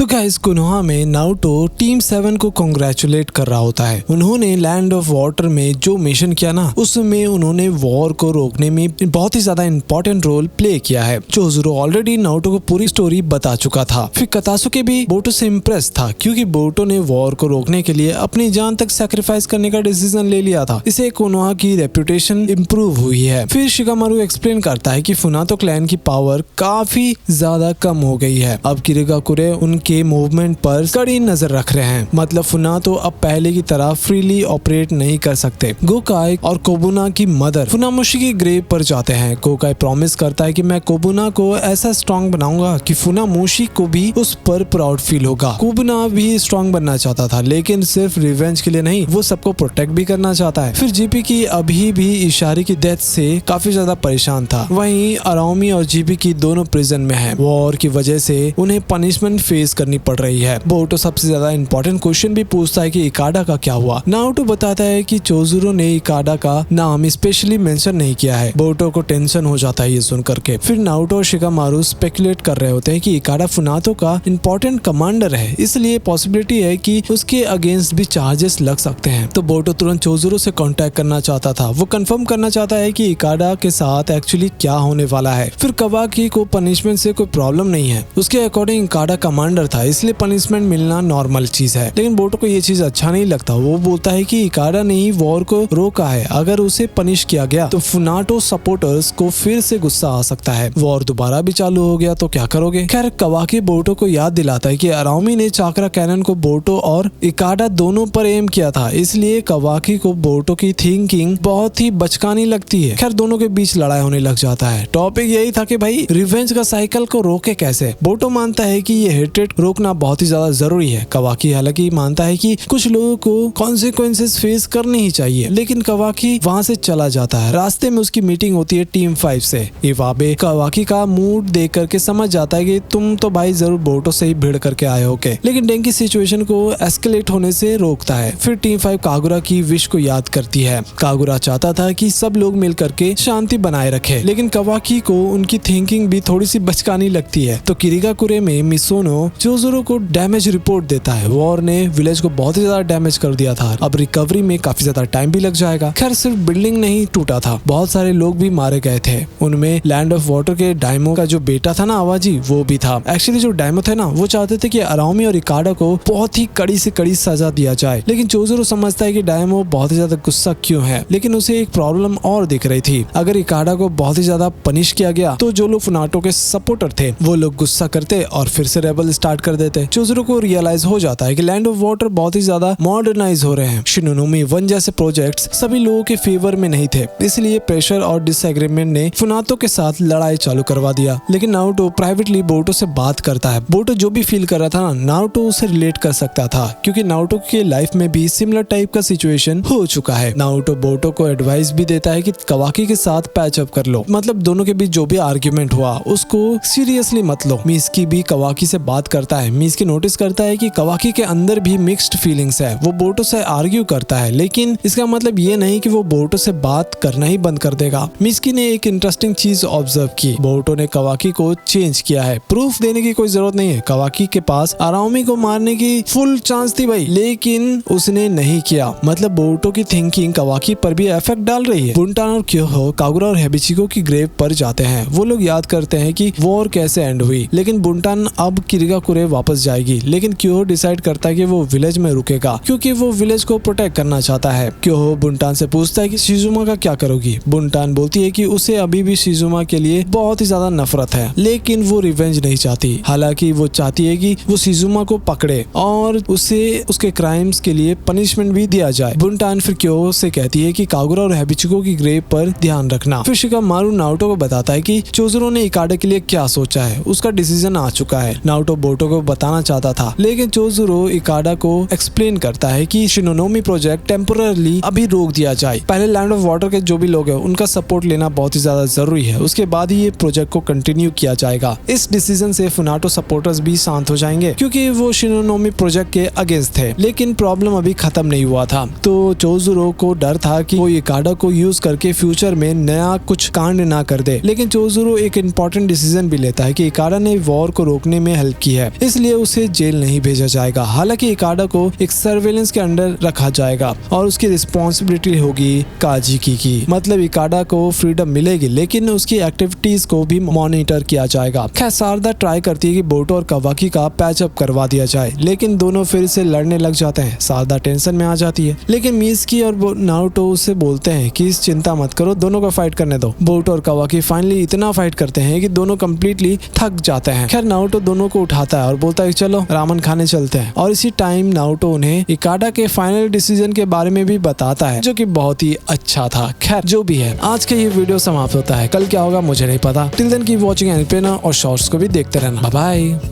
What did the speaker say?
तो guys Konoha में Naruto team 7 को कांग्रेचुलेट कर रहा होता है। उन्होंने लैंड ऑफ वाटर में जो मिशन किया ना, उसमें उन्होंने वॉर को रोकने में बहुत ही ज्यादा इंपॉर्टेंट रोल प्ले किया है। चोज़ुरो ऑलरेडी नारुतो को पूरी स्टोरी बता चुका था। फिर कतासुके भी बोरुतो से इम्प्रेस था क्योंकि बोरुतो ने वॉर को रोकने के लिए अपनी जान तक सैक्रिफाइस करने का डिसीजन ले लिया था। इससे कोनोहा की रेपुटेशन इम्प्रूव हुई है। फिर शिकामारु एक्सप्लेन करता है कि फुनातो क्लैन की पावर काफी ज्यादा कम हो गई है। अब किरिगाकुरे उनके मूवमेंट पर कड़ी नजर रख रहे हैं। मतलब फुनातो अब पहले की तरह फ्रीली ऑपरेट नहीं कर सकते। गोकाई और कोबुना की मदर फुनामोशी की ग्रेव पर जाते हैं। गोकाई प्रॉमिस करता है कि मैं कोबुना को ऐसा स्ट्रॉन्ग बनाऊंगा कि फुनामोशी को भी उस पर प्राउड फील होगा। कोबुना भी स्ट्रॉन्ग बनना चाहता था, लेकिन सिर्फ रिवेंज के लिए नहीं, वो सबको प्रोटेक्ट भी करना चाहता है। फिर जीपी की अभी भी इशारे की डेथ से काफी ज्यादा परेशान था। वहीं अराओमी और जीपी की दोनों प्रिजन में है। वॉर की वजह से उन्हें पनिशमेंट फेस करनी पड़ रही है। बोरुतो सबसे ज्यादा इंपॉर्टेंट क्वेश्चन भी पूछता है कि इकाडा का क्या हुआ। नारुतो बताता है कि चोज़ुरो ने इकाडा का नाम स्पेशली मेंशन नहीं किया है। बोरुतो को टेंशन हो जाता है ये सुन करके। फिर नारुतो और शिकामारु स्पेकुलेट कर रहे होते हैं कि इकाडा फुनातो का इंपॉर्टेंट कमांडर है, इसलिए पॉसिबिलिटी है कि उसके अगेंस्ट भी चार्जेस लग सकते हैं। तो बोरुतो तुरंत चोज़ुरो से कांटेक्ट करना चाहता था। वो कंफर्म करना चाहता है कि इकाडा के साथ एक्चुअली क्या होने वाला है। फिर कवाकी को पनिशमेंट से कोई प्रॉब्लम नहीं है। उसके अकॉर्डिंग इकाडा कमांडर था, इसलिए पनिशमेंट मिलना नॉर्मल चीज है। लेकिन बोरुतो को ये चीज अच्छा नहीं लगता। वो बोलता है कि इकाडा ने ही वॉर को रोका है। अगर उसे पनिश किया गया तो फुनातो सपोर्टर्स को फिर से गुस्सा आ सकता है। वॉर दोबारा भी चालू हो गया तो क्या करोगे। खैर कवाकी बोरुतो को याद दिलाता है कि अराओमी ने चाक्रा कैनन को बोरुतो और इकाडा दोनों पर एम किया था, इसलिए कवाकी को बोरुतो की थिंकिंग बहुत ही बचकानी लगती है। खैर दोनों के बीच लड़ाई होने लग जाता है। टॉपिक यही था कि भाई रिवेंज का साइकिल को रोके कैसे। बोरुतो मानता है कि ये हेट्रेड रोकना बहुत ही ज्यादा जरूरी है। कवाकी हालांकि मानता है कि कुछ लोगों को कॉन्सिक्वेंसेस फेस करने ही चाहिए, लेकिन कवाकी वहां से चला जाता है। रास्ते में उसकी मीटिंग होती है टीम 5 से। इवाबे कवाकी का मूड देख करके समझ जाता है कि तुम तो भाई जरूर बोरुतो से ही भिड़ करके आए हो के, लेकिन डेंकी सिचुएशन को एस्केलेट होने से रोकता है। फिर टीम 5 कागुरा की विश को याद करती है। कागुरा चाहता था कि सब लोग मिल करके शांति बनाए रखे, लेकिन कवाकी को उनकी थिंकिंग भी थोड़ी सी बचकानी लगती है। तो किरिगाकुरे में मिसोनो चोज़ुरो को डैमेज रिपोर्ट देता है। वॉर ने विलेज को बहुत ही ज्यादा डैमेज कर दिया था। अब रिकवरी में काफी ज्यादा टाइम भी लग जाएगा। खैर सिर्फ बिल्डिंग नहीं टूटा था, बहुत सारे लोग भी मारे गए थे। उनमें लैंड ऑफ वाटर के डायमो का जो बेटा था ना आवाजी, वो भी था। एक्चुअली जो डायमो थे ना, वो चाहते थे कि अराओमी और इकाडा को बहुत ही कड़ी से कड़ी सजा दिया जाए, लेकिन चोज़ुरो समझता है कि डायमो बहुत ही ज्यादा गुस्सा क्यों है। लेकिन उसे एक प्रॉब्लम और दिख रही थी। अगर इकाडा को बहुत ही ज्यादा पनिश किया गया तो जो लोग फुनातो के सपोर्टर थे वो लोग गुस्सा करते और फिर से रेबल स्टार्ट कर देते। चोज़ुरो को रियलाइज हो जाता है कि लैंड ऑफ वाटर बहुत ही ज्यादा मॉडर्नाइज हो रहे हैं। शिनोनोमी 1 जैसे प्रोजेक्ट्स सभी लोगों के फेवर में नहीं थे, इसलिए प्रेशर और डिसएग्रीमेंट ने फुनातो के साथ लड़ाई चालू करवा दिया। लेकिन नारुतो प्राइवेटली बोरुतो से बात करता है। बोरुतो जो भी फील कर रहा था ना, नारुतो उसे रिलेट कर सकता था, क्योंकि नारुतो के लाइफ में भी सिमिलर टाइप का सिचुएशन हो चुका है। नारुतो बोरुतो को एडवाइस भी देता है कि कवाकी के साथ पैच अप कर लो। मतलब दोनों के बीच जो भी आर्ग्यूमेंट हुआ उसको सीरियसली मत लो। मिसकी भी कवाकी से बात करता है। मिसकी नोटिस करता है कि कवाकी के अंदर भी मिक्स्ड फीलिंग्स है। वो बोरुतो से आर्ग्यू करता है, लेकिन इसका मतलब ये नहीं कि वो बोरुतो से बात करना ही बंद कर देगा। मिसकी ने एक इंटरेस्टिंग चीज ऑब्जर्व की। बोरुतो ने कवाकी को चेंज किया है। प्रूफ देने की कोई जरूरत नहीं है। कवाकी के पास अराओमी को मारने की फुल चांस थी भाई, लेकिन उसने नहीं किया। मतलब बोरुतो की थिंकिंग कवाकी पर भी इफेक्ट डाल रही है। बुंटान और क्योहो कागुरा और हेबिचिको की ग्रेव पर जाते हैं। वो लोग याद करते हैं कि वॉर कैसे एंड हुई, लेकिन बुंटान अब किरिगाकुरे वापस जाएगी। लेकिन क्योहो डिसाइड करता है कि वो विलेज में रुकेगा, क्योंकि वो विलेज को प्रोटेक्ट करना चाहता है। क्योहो बुंटान से पूछता है कि शिजुमा का क्या करोगी। बुंटान बोलती है कि उसे अभी भी शिजुमा के लिए बहुत ही ज्यादा नफरत है, लेकिन वो रिवेंज नहीं चाहती। हालांकि वो चाहती है कि वो शिजुमा को पकड़े और उसे उसके क्राइम्स के लिए पनिशमेंट भी दिया जाए। बुंटान फिर क्योहो से कहती है कि कागुरा और हेबिचिको की ग्रेव पर ध्यान रखना। फिर शिकामारु नारुतो को बताता है कि चोज़ुरो ने इकाडा के लिए क्या सोचा है। उसका डिसीजन आ चुका है। नारुतो बोरुतो को बताना चाहता था, लेकिन चोज़ुरो इकाडा को एक्सप्लेन करता है कि शिनोनोमी प्रोजेक्ट टेम्पोररली अभी रोक दिया जाए। पहले लैंड ऑफ वाटर के जो भी लोग हैं उनका सपोर्ट लेना बहुत ही ज्यादा जरूरी है। उसके बाद ही ये प्रोजेक्ट को कंटिन्यू किया जाएगा। इस डिसीजन से फुनातो सपोर्टर्स भी शांत हो जाएंगे, क्योंकि वो शिनोनोमी प्रोजेक्ट के अगेंस्ट थे। लेकिन प्रॉब्लम अभी खत्म नहीं हुआ था। तो चोज़ुरो को डर था कि वो इकाडा को यूज करके फ्यूचर में नया कुछ कांड ना कर दे। लेकिन चोज़ुरो एक इंपॉर्टेंट डिसीजन भी लेता है कि इकाडा ने वॉर को रोकने में हेल्प की है। है, इसलिए उसे जेल नहीं भेजा जाएगा। हालांकि इकाडा को एक सर्वेलेंस के अंडर रखा जाएगा और उसकी रिस्पॉन्सिबिलिटी होगी काजिकी की। मतलब इकाडा को फ्रीडम मिलेगी लेकिन उसकी एक्टिविटीज को भी मॉनिटर किया जाएगा। खैर सारदा ट्राई करती है कि बोरुतो और कावाकी का पैचअप करवा दिया जाए, लेकिन दोनों फिर से लड़ने लग जाते हैं। सारदा टेंशन में आ जाती है, लेकिन मिज़ुकी और नारुतो उससे बोलते हैं कि इस चिंता मत करो, दोनों को फाइट करने दो। बोरुतो और कावाकी फाइनली इतना फाइट करते हैं कि दोनों कंप्लीटली थक जाते हैं। खैर नारुतो दोनों को उठाता है और बोलता है चलो रामन खाने चलते हैं। और इसी टाइम नारुतो उन्हें इकाडा के फाइनल डिसीजन के बारे में भी बताता है, जो कि बहुत ही अच्छा था। खैर जो भी है, आज का ये वीडियो समाप्त होता है। कल क्या होगा मुझे नहीं पता। Till then keep watching anime और शॉर्ट्स को भी देखते रहना। Bye bye.